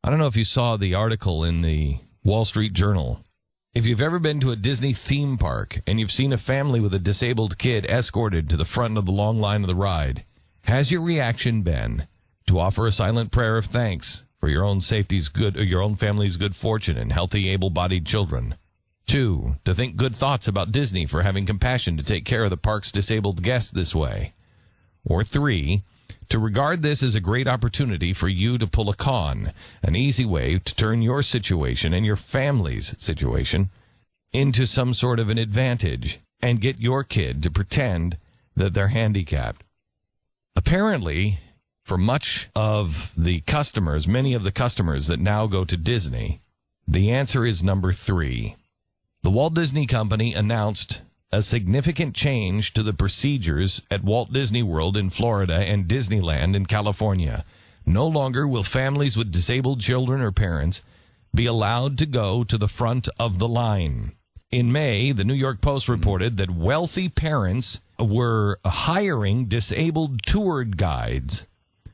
I don't know if you saw the article in the Wall Street Journal. If you've ever been to a Disney theme park and you've seen a family with a disabled kid escorted to the front of the long line of the ride, has your reaction been to offer a silent prayer of thanks for your own safety's good, or your own family's good fortune and healthy, able-bodied children? 2, to think good thoughts about Disney for having compassion to take care of the park's disabled guests this way? Or 3, to regard this as a great opportunity for you to pull a con, an easy way to turn your situation and your family's situation into some sort of an advantage and get your kid to pretend that they're handicapped. Apparently, for much of the customers, many of the customers that now go to Disney, the answer is number 3. The Walt Disney Company announced a significant change to the procedures at Walt Disney World in Florida and Disneyland in California. No longer will families with disabled children or parents be allowed to go to the front of the line. In May, the New York Post reported that wealthy parents were hiring disabled tour guides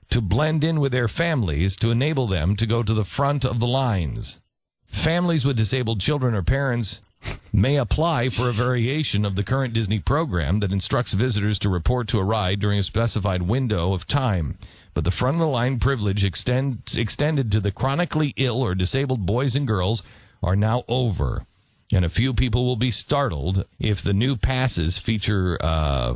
to blend in with their families to enable them to go to the front of the lines. Families with disabled children or parents may apply for a variation of the current Disney program that instructs visitors to report to a ride during a specified window of time. But the front-of-the-line privilege extended to the chronically ill or disabled boys and girls are now over. And a few people will be startled if the new passes feature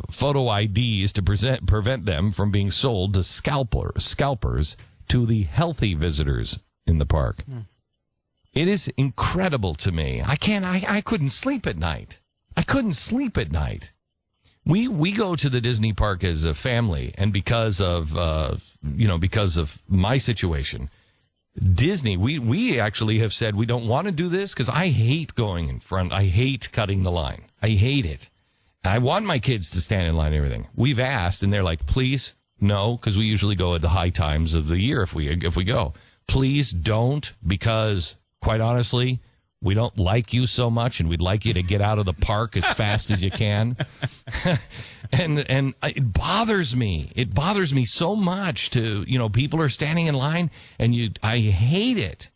photo IDs to prevent them from being sold to scalpers to the healthy visitors in the park. It is incredible to me. I couldn't sleep at night. I couldn't sleep at night. We go to the Disney park as a family, and because of my situation, Disney, we actually have said we don't want to do this because I hate going in front. I hate cutting the line. I hate it. I want my kids to stand in line and everything. We've asked, and they're like, please, no, because we usually go at the high times of the year if we go. Please don't, because quite honestly, we don't like you so much, and we'd like you to get out of the park as fast as you can. and it bothers me. It bothers me so much to, people are standing in line, and I hate it.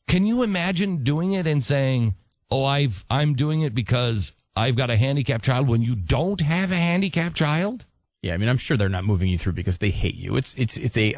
Can you imagine doing it and saying, oh, I'm doing it because I've got a handicapped child when you don't have a handicapped child? Yeah, I mean, I'm sure they're not moving you through because they hate you.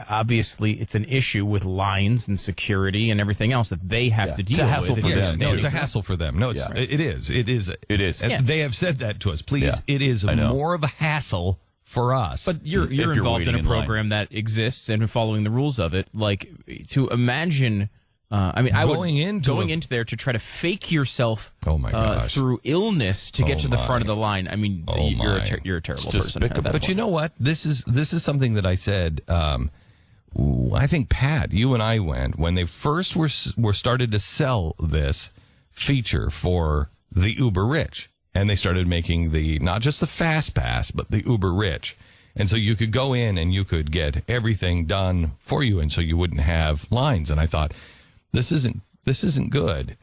Obviously it's an issue with lines and security and everything else that they have to deal with. It's a hassle for them. No, it's a hassle for them. No, it is. It is. Yeah. They have said that to us. Please, it is more of a hassle for us. But you're involved in a program that exists and following the rules of it. Like, to imagine. Going into there to try to fake yourself through illness to get to the front of the line. I mean, you're a terrible person. But you know what? This is something that I said. I think, Pat, you and I went when they first were started to sell this feature for the uber rich, and they started making not just the fast pass, but the uber rich. And so you could go in and you could get everything done for you, and so you wouldn't have lines. And I thought, This isn't good.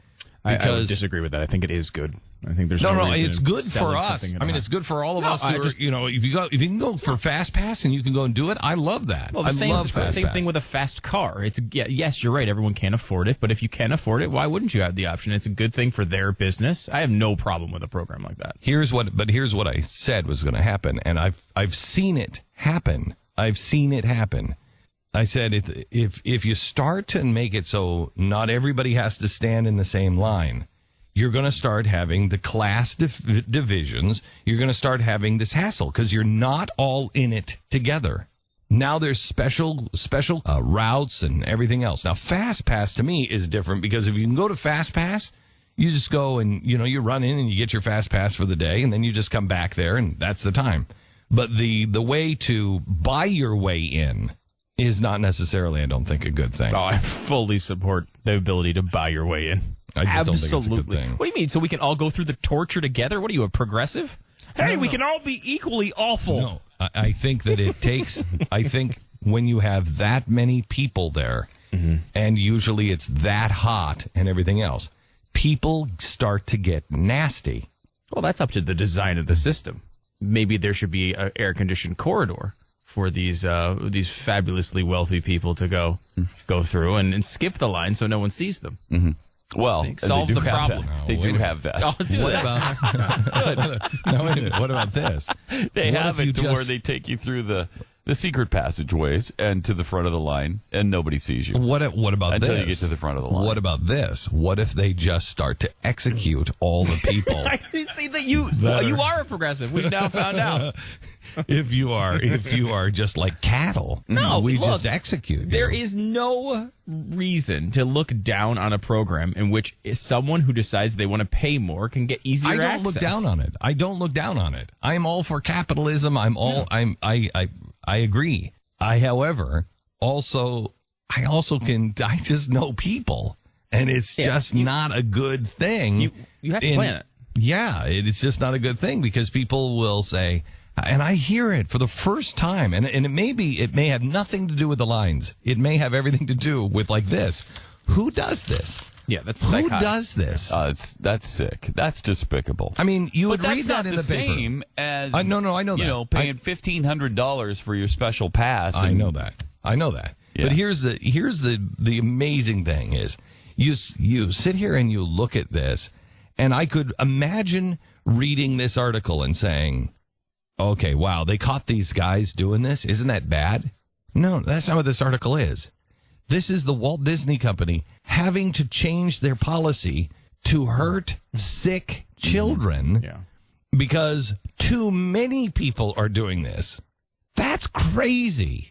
I would disagree with that. I think it is good. I think there's no reason it's good for us. I mean, it's good for all of us. If you can go for fast pass and you can go and do it, I love that. Well, it's the same thing with a fast car. Yes, you're right. Everyone can't afford it, but if you can afford it, why wouldn't you have the option? It's a good thing for their business. I have no problem with a program like that. Here's what I said was going to happen, and I've seen it happen. I said, if you start to make it so not everybody has to stand in the same line, you're going to start having the class divisions. You're going to start having this hassle because you're not all in it together. Now there's special routes and everything else. Now, Fast Pass to me is different because if you can go to Fast Pass, you just go and, you run in and you get your Fast Pass for the day, and then you just come back there, and that's the time. But the way to buy your way in is not necessarily, I don't think, a good thing. Oh, I fully support the ability to buy your way in. I just don't think it's a good thing. What do you mean? So we can all go through the torture together? What are you, a progressive? Hey, we can all be equally awful. No, I think that it takes, I think when you have that many people there, and usually it's that hot and everything else, people start to get nasty. Well, that's up to the design of the system. Maybe there should be an air-conditioned corridor for these fabulously wealthy people to go through and skip the line so no one sees them. Mm-hmm. Well, solve the problem. They do have that. Oh, what about? No, wait a minute. What about this? They have it to where they take you through the secret passageways and to the front of the line, and nobody sees you. What about until this? you get to the front of the line? What about this? What if they just start to execute all the people? I see that you are a progressive. We've now found out. If you are just like cattle, just execute. There is no reason to look down on a program in which someone who decides they want to pay more can get easier access. I don't look down on it. I am all for capitalism. I agree. I just know people, and it's just not a good thing. You have to plan it. Yeah, it's just not a good thing because people will say, and I hear it for the first time, and it may have nothing to do with the lines. It may have everything to do with like this. Who does this? Yeah, that's psychotic. Who does this? That's sick. That's despicable. I mean, you would read that in the paper. Same as no, I know that. You know, paying $1,500 for your special pass. I know that. Yeah. But here's the amazing thing is you sit here and you look at this, and I could imagine reading this article and saying, okay, wow, they caught these guys doing this. Isn't that bad? No, that's not what this article is. This is the Walt Disney Company having to change their policy to hurt sick children because too many people are doing this. That's crazy.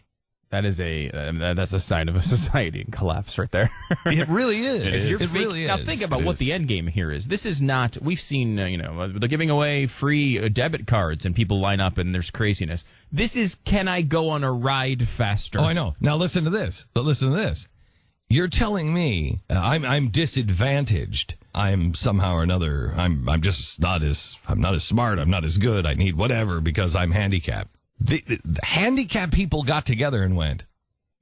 That's a sign of a society in collapse right there. It really is. It really is. Now think about what the end game here is. This is not. We've seen they're giving away free debit cards and people line up and there's craziness. This is, can I go on a ride faster? Oh, I know. Now listen to this. You're telling me I'm disadvantaged. I'm somehow or another. I'm just not as smart. I'm not as good. I need whatever because I'm handicapped. The handicap people got together and went,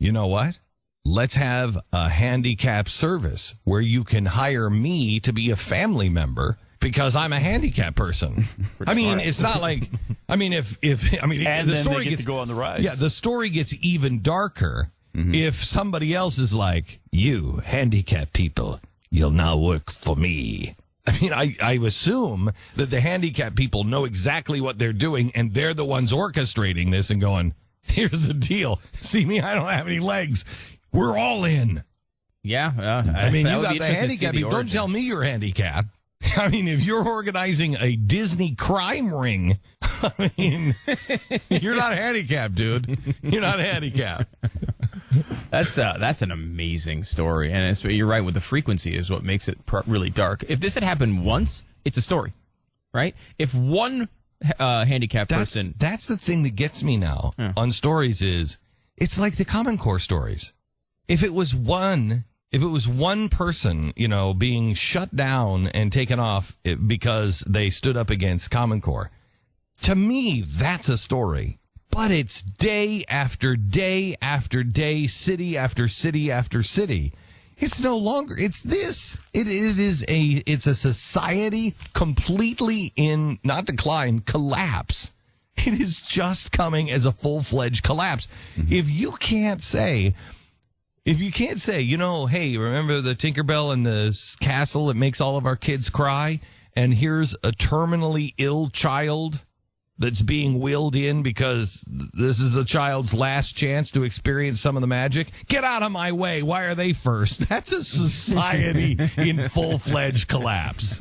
you know what? Let's have a handicap service where you can hire me to be a family member because I'm a handicapped person. I mean, it's not like, the story gets to go on the rides. Yeah, the story gets even darker if somebody else is like, you handicapped people, you'll now work for me. I mean, I assume that the handicapped people know exactly what they're doing, and they're the ones orchestrating this and going, here's the deal. See me? I don't have any legs. We're all in. Yeah. I mean, you got the handicapped people. Don't tell me you're handicapped. I mean, if you're organizing a Disney crime ring, I mean, you're not handicapped, dude. You're not handicapped. That's an amazing story, and you're right. With the frequency is what makes it really dark. If this had happened once, it's a story, right? If one handicapped person, that's the thing that gets me now on stories is it's like the Common Core stories. If it was one person, being shut down and taken off because they stood up against Common Core, to me that's a story. But it's day after day after day, city after city after city. It's no longer, it's this. It's a society completely in, not decline, collapse. It is just coming as a full-fledged collapse. Mm-hmm. If you can't say, hey, remember the Tinkerbell and the castle that makes all of our kids cry? And here's a terminally ill child that's being wheeled in because this is the child's last chance to experience some of the magic. Get out of my way. Why are they first? That's a society in full-fledged collapse.